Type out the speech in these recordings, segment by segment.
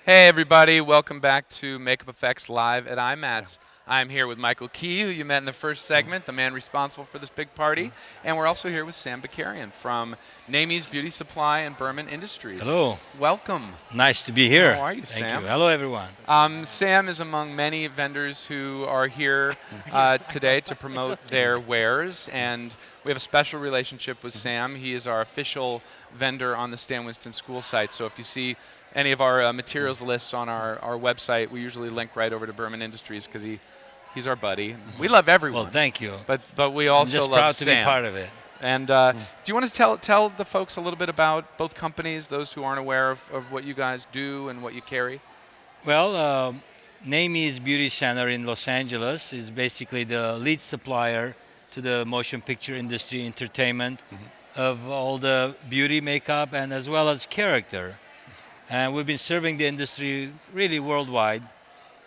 Hey everybody, welcome back to Makeup Effects Live at IMATS. I'm here with Michael Key, who you met in the first segment, the man responsible for this big party. And we're also here with Sam Bekarian from Naimie's Beauty Supply and Burman Industries. Hello. Welcome. Nice to be here. How are you, Thank Sam? you. Hello, everyone. Sam is among many vendors who are here today to promote their wares, and we have a special relationship with Sam. He is our official vendor on the Stan Winston School site, so if you see any of our materials lists on our website, we usually link right over to Burman Industries because he's our buddy. We love everyone. Well, thank you. But we also I'm just love proud Sam. to be part of it. And do you want to tell the folks a little bit about both companies, those who aren't aware of what you guys do and what you carry? Well, Naimie's Beauty Center in Los Angeles is basically the lead supplier to the motion picture industry, entertainment, of all the beauty, makeup, and as well as character. And we've been serving the industry really worldwide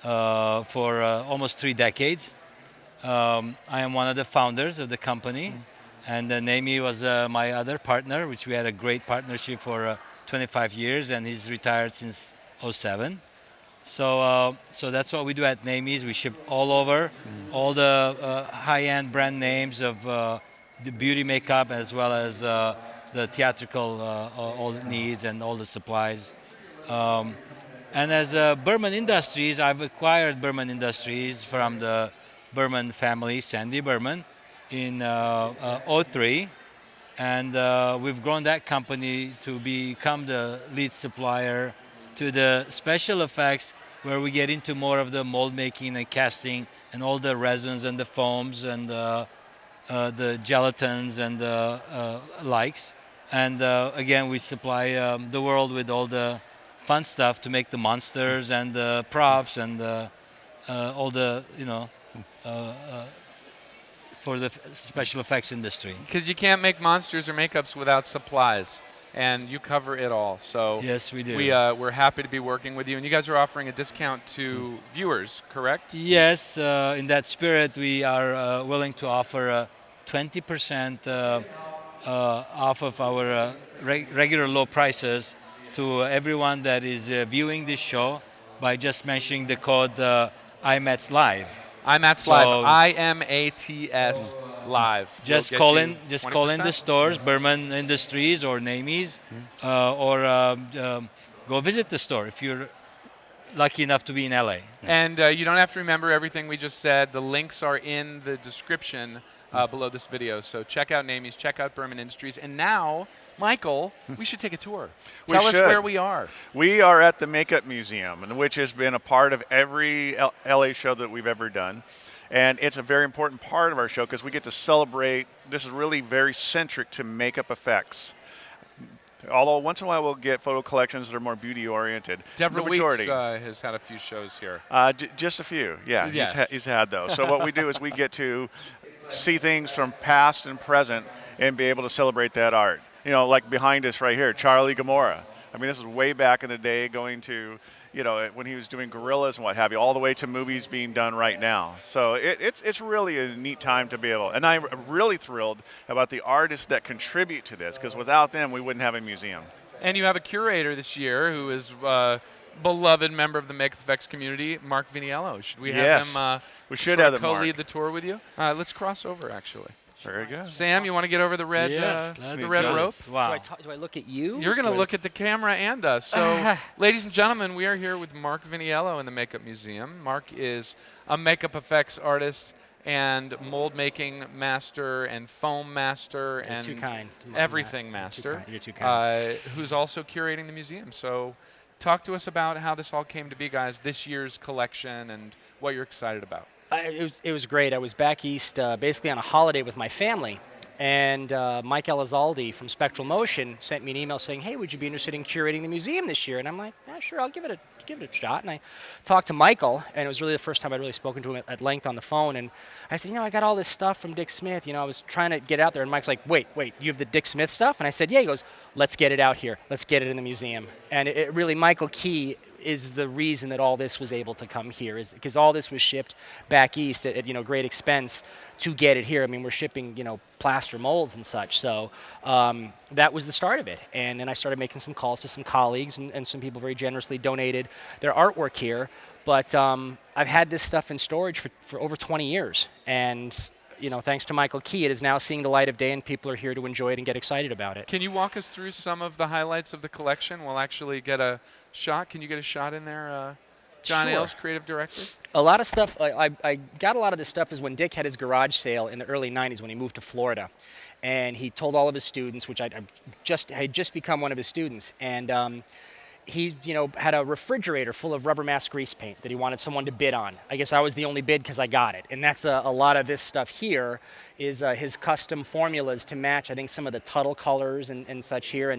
for almost 3 decades. I am one of the founders of the company, and Naimie was my other partner, which we had a great partnership for 25 years, and he's retired since '07. So that's what we do at Naimie's. We ship all over, all the high-end brand names of the beauty makeup, as well as the theatrical all the needs and all the supplies. And as Burman Industries, I've acquired Burman Industries from the Burman family, Sandy Burman, in '03. And we've grown that company to become the lead supplier to the special effects, where we get into more of the mold making and casting and all the resins and the foams and the gelatins and the likes. And again, we supply the world with all the fun stuff to make the monsters and the props and all the, for the special effects industry. Because you can't make monsters or makeups without supplies, and you cover it all. So yes, we do. We're happy to be working with you, and you guys are offering a discount to viewers, correct? Yes, in that spirit, we are willing to offer 20% off of our regular low prices to everyone that is viewing this show by just mentioning the code IMATS Live. IMATS Live. IMATS Live. Just call in the stores, Burman Industries or Naimie's, or go visit the store if you're lucky enough to be in LA. And you don't have to remember everything we just said. The links are in the description below this video. So check out Naimie's, check out Burman Industries. And now, Michael, we should take a tour. Tell us where we are. We are at the Makeup Museum, which has been a part of every LA show that we've ever done. And it's a very important part of our show because we get to celebrate. This is really very centric to makeup effects. Although once in a while we'll get photo collections that are more beauty-oriented. Deborah Weeks has had a few shows here. Just a few, yeah. Yes. He's had those. So what we do is we get to see things from past and present and be able to celebrate that art. You know, like behind us right here, Charlie Gamora. I mean, this is way back in the day, going to, when he was doing Gorillas and what have you, all the way to movies being done right now. So it's really a neat time to be able, and I'm really thrilled about the artists that contribute to this, because without them, we wouldn't have a museum. And you have a curator this year who is beloved member of the Makeup Effects community, Mark Viniello. Should we have him we should have him co-lead the tour with you? Let's cross over, actually. Very good. Sam, you want to get over the red, the red rope? Wow. Do I look at you? You're going to look at the camera and us. So, ladies and gentlemen, we are here with Mark Viniello in the Makeup Museum. Mark is a makeup effects artist and mold making master and foam master and too kind. everything master. You're too kind. Who's also curating the museum. So, talk to us about how this all came to be, guys, this year's collection and what you're excited about. It was great. I was back east basically on a holiday with my family, and Mike Elizalde from Spectral Motion sent me an email saying, hey, would you be interested in curating the museum this year? And I'm like, yeah, sure, I'll give it a shot. And I talked to Michael, and it was really the first time I'd really spoken to him at length on the phone. And I said, I got all this stuff from Dick Smith. I was trying to get out there. And Mike's like, wait, you have the Dick Smith stuff? And I said, yeah. He goes, let's get it out here. Let's get it in the museum. And it really, Michael Key is the reason that all this was able to come here, is because all this was shipped back east at great expense to get it here. I mean, we're shipping plaster molds and such, so that was the start of it. And then I started making some calls to some colleagues, and some people very generously donated their artwork here. But I've had this stuff in storage for over 20 years, and thanks to Michael Key, it is now seeing the light of day, and people are here to enjoy it and get excited about it. Can you walk us through some of the highlights of the collection? We'll actually get a shot. Can you get a shot in there, John Sure. Ailes, creative director? A lot of stuff, I got a lot of this stuff is when Dick had his garage sale in the early 90s when he moved to Florida. And he told all of his students, which I had just become one of his students, and he had a refrigerator full of rubber mask grease paint that he wanted someone to bid on. I guess I was the only bid because I got it. And that's a lot of this stuff here is his custom formulas to match, I think, some of the Tuttle colors and such here.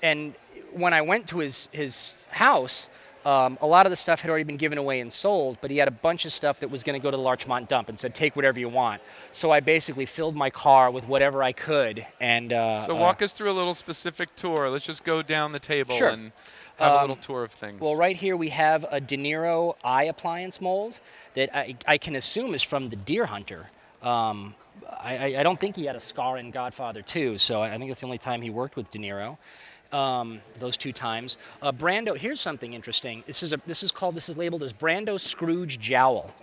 And when I went to his house, a lot of the stuff had already been given away and sold, but he had a bunch of stuff that was going to go to the Larchmont dump and said, take whatever you want. So I basically filled my car with whatever I could. And so walk us through a little specific tour. Let's just go down the table Sure. and have a little tour of things. Well, right here we have a De Niro eye appliance mold that I can assume is from the Deer Hunter. I don't think he had a scar in Godfather 2, so I think that's the only time he worked with De Niro. Those two times. Brando, here's something interesting. This is labeled as Brando Scrooge Jowl.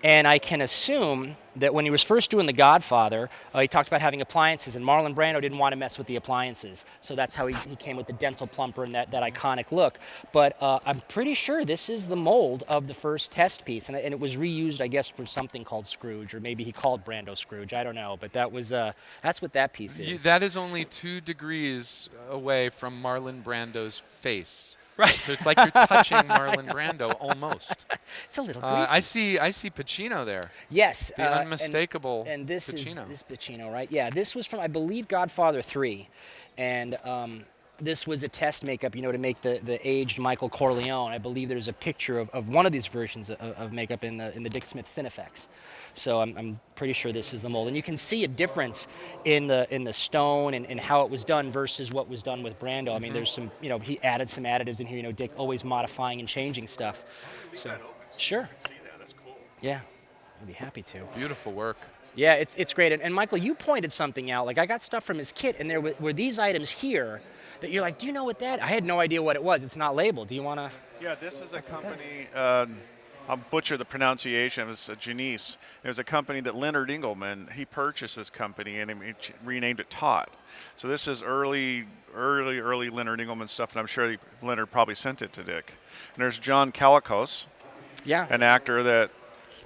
And I can assume that when he was first doing The Godfather, he talked about having appliances, and Marlon Brando didn't want to mess with the appliances. So that's how he came with the dental plumper and that iconic look. But I'm pretty sure this is the mold of the first test piece, and it was reused, I guess, for something called Scrooge, or maybe he called Brando Scrooge. I don't know, but that's what that piece is. That is only 2 degrees away from Marlon Brando's face. Right. So it's like you're touching Marlon Brando almost. It's a little greasy. I see Pacino there. Yes. The unmistakable and this Pacino. is Pacino, right? Yeah, this was from, I believe, Godfather 3. And this was a test makeup, to make the aged Michael Corleone. I believe there's a picture of one of these versions of makeup in the Dick Smith Cinefex. So I'm pretty sure this is the mold. And you can see a difference in the stone and how it was done versus what was done with Brando. I mean, there's some, he added some additives in here, Dick always modifying and changing stuff. So, sure. See that? That's cool. Yeah, I'd be happy to. Beautiful work. Yeah, it's great. And Michael, you pointed something out. Like, I got stuff from his kit, and there were these items here that you're like, do you know what that? I had no idea what it was. It's not labeled. Do you want to? Yeah, this is a company. I'll butcher the pronunciation. It's Janice. It was a company that Leonard Engelman, he purchased this company and he renamed it Tot. So this is early Leonard Engelman stuff, and I'm sure Leonard probably sent it to Dick. And there's John Calicos, Yeah. an actor that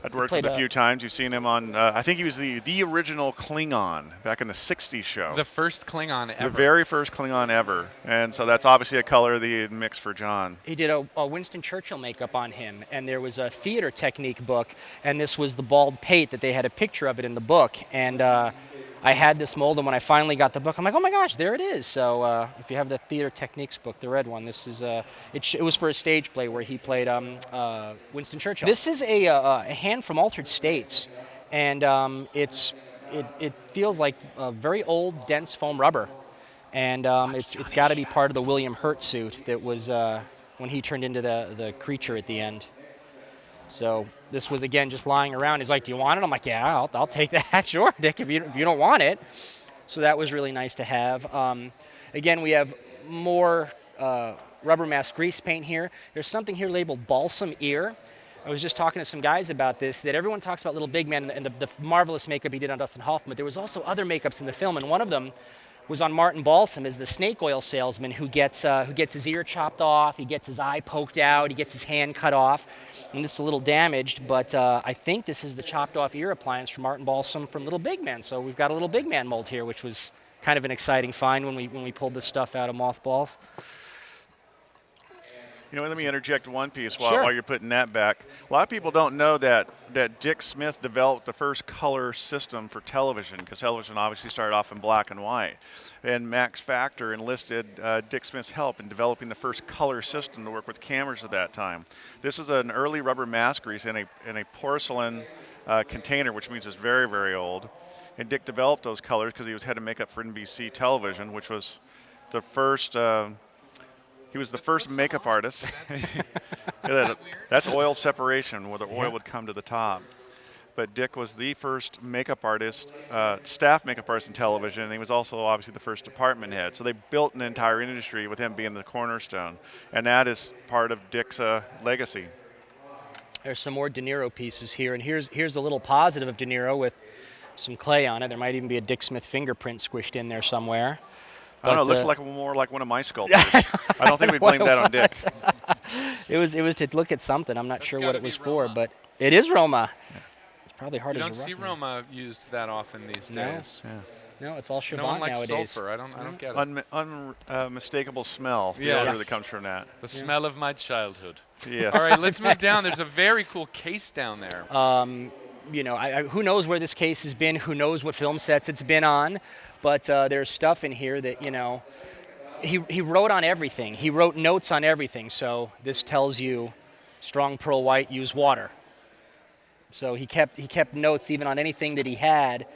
I'd worked with played a few times. You've seen him on, I think he was the original Klingon back in the 60s show. The first Klingon ever. The very first Klingon ever. And so that's obviously a color that he had mixed for John. He did a Winston Churchill makeup on him, and there was a theater technique book, and this was the bald pate that they had a picture of it in the book. And I had this mold, and when I finally got the book, I'm like, oh my gosh, there it is. So if you have the theater techniques book, the red one, this is it was for a stage play where he played Winston Churchill. This is a hand from Altered States, and it feels like a very old, dense foam rubber, and it's got to be part of the William Hurt suit that was when he turned into the creature at the end. So this was, again, just lying around. He's like, do you want it? I'm like, yeah, I'll take that. Sure, Dick, if you don't want it. So that was really nice to have. Again, we have more rubber mask grease paint here. There's something here labeled Balsam Ear. I was just talking to some guys about this, that everyone talks about Little Big Man and the marvelous makeup he did on Dustin Hoffman, but there was also other makeups in the film, and one of them was on Martin Balsam as the snake oil salesman who gets his ear chopped off, he gets his eye poked out, he gets his hand cut off, and this is a little damaged, but I think this is the chopped off ear appliance from Martin Balsam from Little Big Man. So we've got a Little Big Man mold here, which was kind of an exciting find when we pulled this stuff out of mothballs. Let me interject one piece Sure. while you're putting that back. A lot of people don't know that Dick Smith developed the first color system for television, because television obviously started off in black and white. And Max Factor enlisted Dick Smith's help in developing the first color system to work with cameras at that time. This is an early rubber mask grease in a porcelain container, which means it's very, very old. And Dick developed those colors because he was head of makeup for NBC television, which was the first He was the first makeup artist. That's oil separation, where the oil would come to the top. But Dick was the first makeup artist, staff makeup artist in television, and he was also obviously the first department head. So they built an entire industry with him being the cornerstone, and that is part of Dick's legacy. There's some more De Niro pieces here, and here's a little positive of De Niro with some clay on it. There might even be a Dick Smith fingerprint squished in there somewhere. I don't know. It looks like more like one of my sculptures. I don't think we blame that on Dick. It was to look at something. I'm not sure what it was for, but it is Roma. Yeah. It's probably hard You as don't see Roma used that often these days. No, it's all Chavant No one likes nowadays. sulfur. I don't get it. Unmistakable smell. The Yes. odor that comes from that. The smell of my childhood. Yes. All right, let's move down. There's a very cool case down there. You know, who knows where this case has been? Who knows what film sets it's been on? But there's stuff in here that, you know, he wrote on everything. He wrote notes on everything. So this tells you strong pearl white, use water. So he kept notes even on anything that he had.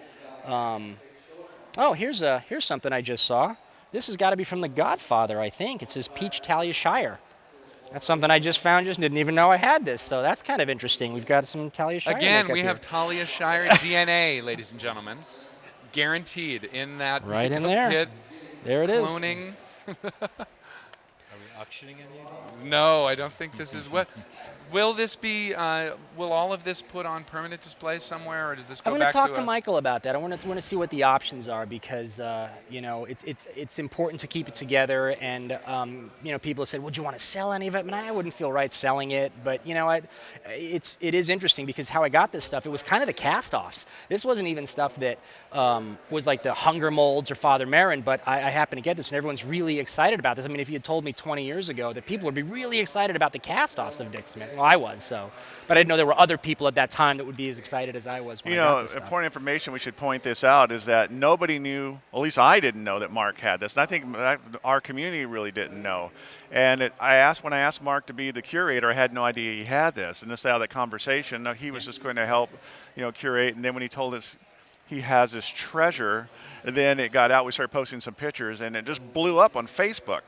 Oh, here's something I just saw. This has got to be from The Godfather, I think. It says Peach Talia Shire. That's something I just found. Just didn't even know I had this. So that's kind of interesting. We've got some Talia Shire. Again, makeup we here. have Talia Shire DNA, ladies and gentlemen. Guaranteed in that Right in makeup there. kit. There it is. Cloning. Are we auctioning any of these? No, I don't think this is what. Will this be? Will all of this put on permanent display somewhere, or does this go I'm back going to talk to a- Michael about that. I want to see what the options are because you know it's important to keep it together. And you know, people have said, "Would you want to sell any of it?" And I wouldn't feel right selling it. But you know, it is interesting because how I got this stuff, it was kind of the cast-offs. This wasn't even stuff that was like the Hunger Molds or Father Marin. But I happen to get this, and everyone's really excited about this. I mean, if you had told me 20 years ago that people would be really excited about the cast-offs of Dick Smith, well, I was so. But I didn't know there were other people at that time that would be as excited as I was when You I got know, this stuff. important information, we should point this out, is that nobody knew, at least I didn't know that Mark had this. And I think that our community really didn't know. And when I asked Mark to be the curator, I had no idea he had this. And this out of that conversation, he was just going to help, you know, curate. And then when he told us he has this treasure, and then it got out, we started posting some pictures, and it just blew up on Facebook.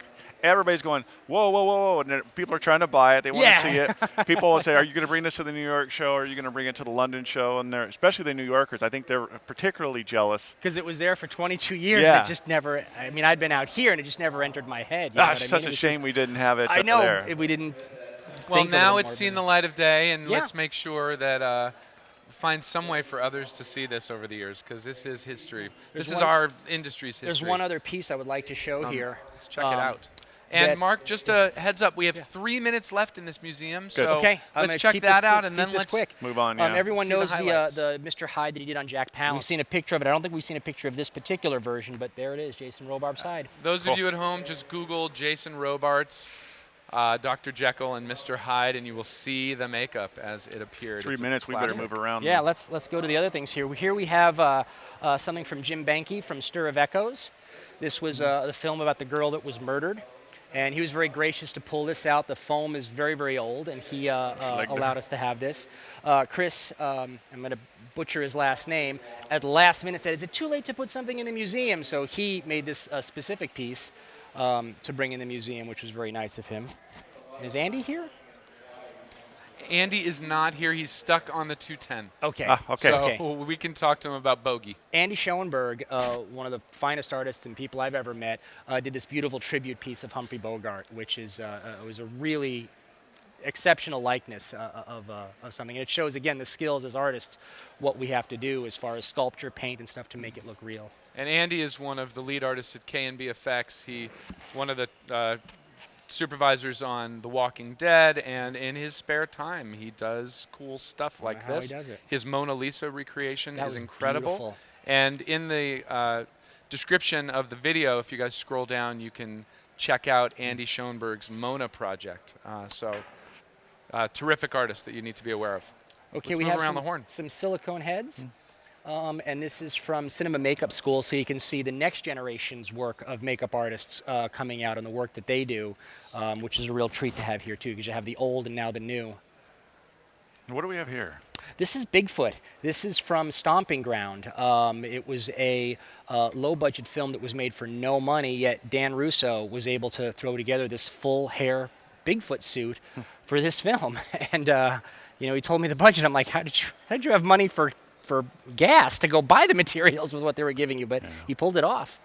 Everybody's going, whoa, whoa, whoa, whoa. And then people are trying to buy it. They want to see it. People will say, are you going to bring this to the New York show? Or are you going to bring it to the London show? And especially the New Yorkers, I think they're particularly jealous. Because it was there for 22 years. Yeah. And it just never, I mean, I'd been out here and it just never entered my head. You know what It's I such mean? a It was shame just- we didn't have it I know. there. We didn't. Well, think a now little it's more, seen but- the light of day, and Yeah. let's make sure that find some way for others to see this over the years, because this is history. This is one- our industry's history. There's one other piece I would like to show here. Let's check it out. And that- Mark, just a heads up, we have 3 minutes left in this museum, so Okay, I'm gonna let's check keep that this out, quick, and then keep this let's quick. Move on, yeah. Everyone See the knows highlights. the Mr. Hyde that he did on Jack Palance. We've seen a picture of it. I don't think we've seen a picture of this particular version, but there it is, Jason Robarb's Hyde. Those of you at home, just Google Jason Robarts, Dr. Jekyll, and Mr. Hyde, and you will see the makeup as it appeared. 3 It's a minutes, we better classic. move around. Yeah, let's go to the other things here. Here we have something from Jim Beinke from Stir of Echoes. This was the film about the girl that was murdered. And he was very gracious to pull this out. The foam is very, very old, and he allowed us to have this. Chris, I'm going to butcher his last name, at the last minute said, is it too late to put something in the museum? So he made this specific piece to bring in the museum, which was very nice of him. Is Andy here? Andy is not here. He's stuck on the 210. Okay. Okay. So Okay. we can talk to him about Bogey. Andy Schoenberg, one of the finest artists and people I've ever met, did this beautiful tribute piece of Humphrey Bogart, which is was a really exceptional likeness of something. And it shows, again, the skills as artists, what we have to do as far as sculpture, paint, and stuff to make it look real. And Andy is one of the lead artists at K&B Effects. He, one of the supervisors on The Walking Dead, and in his spare time, he does cool stuff like how he this. does it. His Mona Lisa recreation That is was incredible. beautiful. And in the description of the video, if you guys scroll down, you can check out Andy Schoenberg's Mona project. Terrific artist that you need to be aware of. Okay, Let's we move have around the horn. some Silicone Heads. And this is from Cinema Makeup School, so you can see the next generation's work of makeup artists coming out and the work that they do, which is a real treat to have here, too, because you have the old and now the new. What do we have here? This is Bigfoot. This is from Stomping Ground. It was a low-budget film that was made for no money, yet Dan Russo was able to throw together this full-hair Bigfoot suit for this film. And you know, he told me the budget. I'm like, how did you have money for gas to go buy the materials with what they were giving you? But he pulled it off.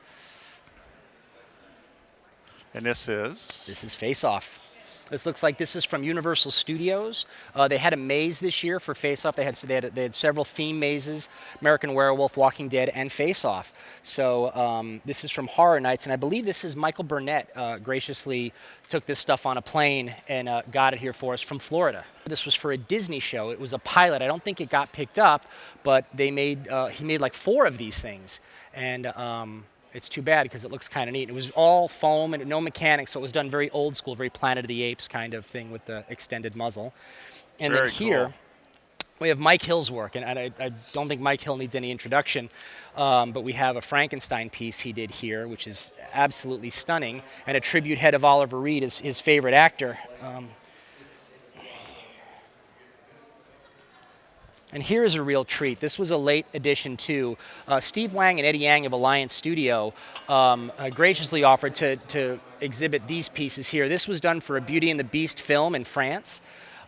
And this is? This is Face Off. This looks like this is from Universal Studios. They had a maze this year for Face Off. They had several theme mazes: American Werewolf, Walking Dead, and Face Off. So this is from Horror Nights, and I believe this is Michael Burnett graciously took this stuff on a plane and got it here for us from Florida. This was for a Disney show. It was a pilot. I don't think it got picked up, but he made like 4 of these things, and it's too bad because it looks kind of neat. It was all foam and no mechanics, so it was done very old school, very Planet of the Apes kind of thing with the extended muzzle. And Very then here, cool. we have Mike Hill's work, and I don't think Mike Hill needs any introduction, but we have a Frankenstein piece he did here, which is absolutely stunning, and a tribute head of Oliver Reed, his favorite actor. And here is a real treat. This was a late addition too. Steve Wang and Eddie Yang of Alliance Studio graciously offered to exhibit these pieces here. This was done for a Beauty and the Beast film in France.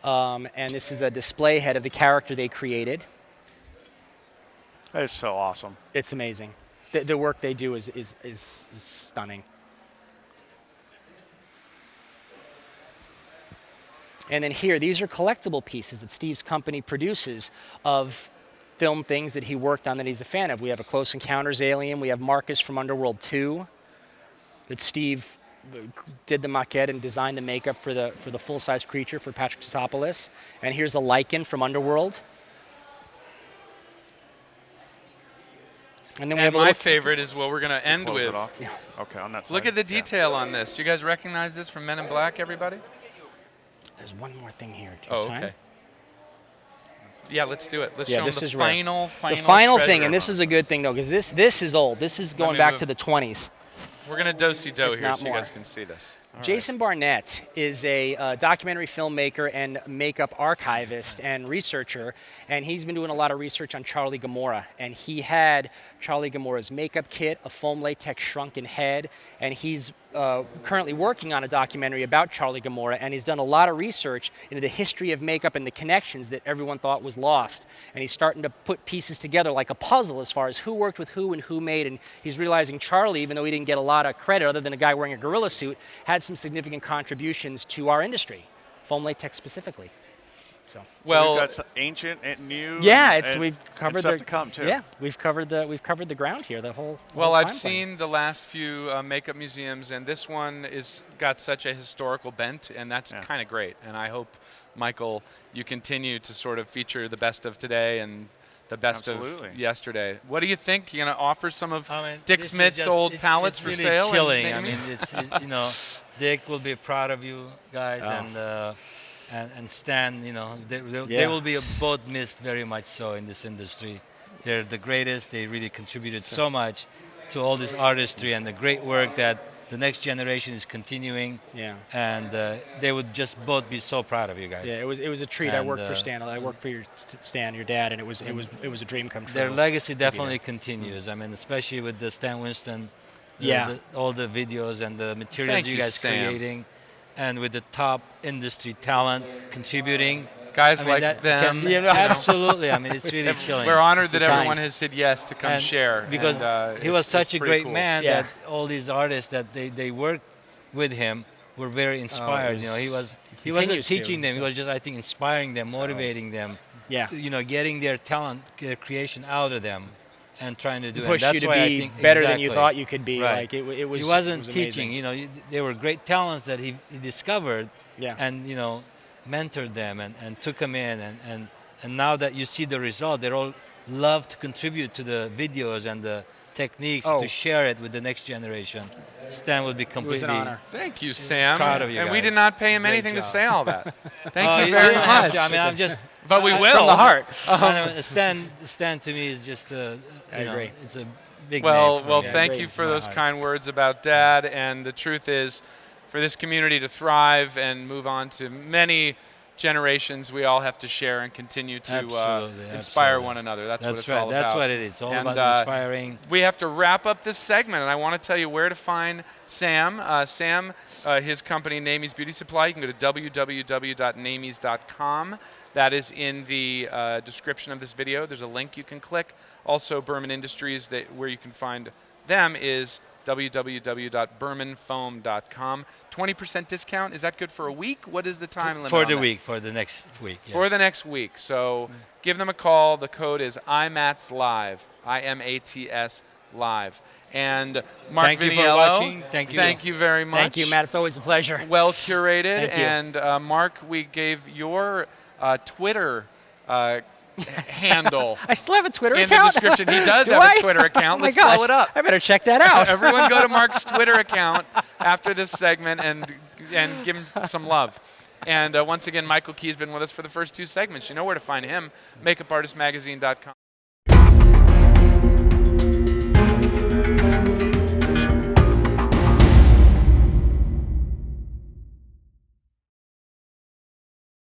And this is a display head of the character they created. That is so awesome. It's amazing. The work they do is stunning. And then here, these are collectible pieces that Steve's company produces of film things that he worked on that he's a fan of. We have a Close Encounters alien. We have Marcus from Underworld 2 that Steve did the maquette and designed the makeup for the full-size creature for Patrick Tatopoulos. And here's a Lycan from Underworld. And then we have my favorite is what we're going to end Close with. it off? Yeah. Okay, on that side. Look at the Yeah. detail on this. Do you guys recognize this from Men in Black, everybody? There's one more thing here. Do you have Oh, time? okay. Yeah, let's do it. Let's Yeah, show this them is the rare. final The final thing, treasure. and this is a good thing though, because this is old. This is going me back move. to the 20s. We're going to do-si-do If here not so you guys more. can see this. All right. Jason Barnett is a documentary filmmaker and makeup archivist and researcher, and he's been doing a lot of research on Charlie Gomorrah. And he had Charlie Gomorrah's makeup kit, a foam latex shrunken head, and he's currently working on a documentary about Charlie Gomorrah, and he's done a lot of research into the history of makeup and the connections that everyone thought was lost. And he's starting to put pieces together like a puzzle as far as who worked with who and who made, and he's realizing Charlie, even though he didn't get a lot of credit other than a guy wearing a gorilla suit, had some significant contributions to our industry, foam latex specifically. So. Well, we've got some ancient and new. Yeah, and we've covered stuff the to come too. Yeah, we've covered the ground here. The whole. Well, whole I've timeline. seen the last few makeup museums, and this one is got such a historical bent, and that's kind of great. And I hope, Michael, you continue to sort of feature the best of today and the best Absolutely. of yesterday. What do you think? You're going to offer some of Dick this is Smith's just- old it's- palettes it's for really sale? and Killing. I mean, Naimie's? Dick will be proud of you guys, Oh. and Stan, they Yeah. will be both missed very much so in this industry. They're the greatest. They really contributed so much to all this artistry and the great work that the next generation is continuing. Yeah. And they would just both be so proud of you guys. Yeah, it was a treat. I And, worked for Stan. I worked for Stan, your dad, and it was a dream come true. Their legacy to be there. definitely continues. I mean, especially with the Stan Winston, Yeah. all the videos and the materials Thank you you, guys Sam. creating, and with the top industry talent contributing. Guys I mean, like that them. can- absolutely. I mean, it's really chilling. We're honored that kind. everyone has said yes to come And share. because and, he was it's such a pretty great cool. man Yeah. that all these artists that they worked with him were very inspired. was- he wasn't continues to, teaching them. He so. was just, I think, inspiring them, motivating them. Yeah. To, getting their talent, their creation out of them, and trying to do it. Pushed And you that's to why I be think better than you exactly. thought you could be. Right. Like it was. He wasn't it was teaching. amazing. They were great talents that he discovered, Yeah. and mentored them and took them in, and now that you see the result, they all love to contribute to the videos and the techniques Oh. to share it with the next generation. Stan would be It was completely. an honor. Thank you, Sam. Proud of you and we guys. did not pay him Great anything to job. say all that. Thank Oh, you you very didn't have much. to. I mean, I'm just. But we will. From the heart. Stan to me is just I agree. it's a big Well, name for well, me. thank great. you for My those heart. kind words about Dad. And the truth is, for this community to thrive and move on to many generations, we all have to share and continue to Absolutely, inspire absolutely. one another. That's what it's right. all That's about. what it is. It's all And, about inspiring. We have to wrap up this segment, and I want to tell you where to find Sam. Sam, his company, Naimie's Beauty Supply. You can go to www.naimies.com. That is in the description of this video. There's a link you can click. Also, Burman Industries, where you can find them, is www.burmanfoam.com. 20% discount. Is that good for a week? What is the time limit For on the that? week, for the next week. Yes. For the next week. So give them a call. The code is IMATS Live. IMATS Live. And Mark Thank you for Viniello, watching. Thank you. Thank you very much. Thank you, Matt. It's always a pleasure. Well curated. Thank you. And Mark, we gave your Twitter handle I still have a Twitter in account. the description. He does Do have I? a Twitter account. Oh my Let's gosh. blow it up. I better check that out. Everyone go to Mark's Twitter account after this segment and give him some love. And once again, Michael Key's been with us for the first two segments. You know where to find him, makeupartistmagazine.com.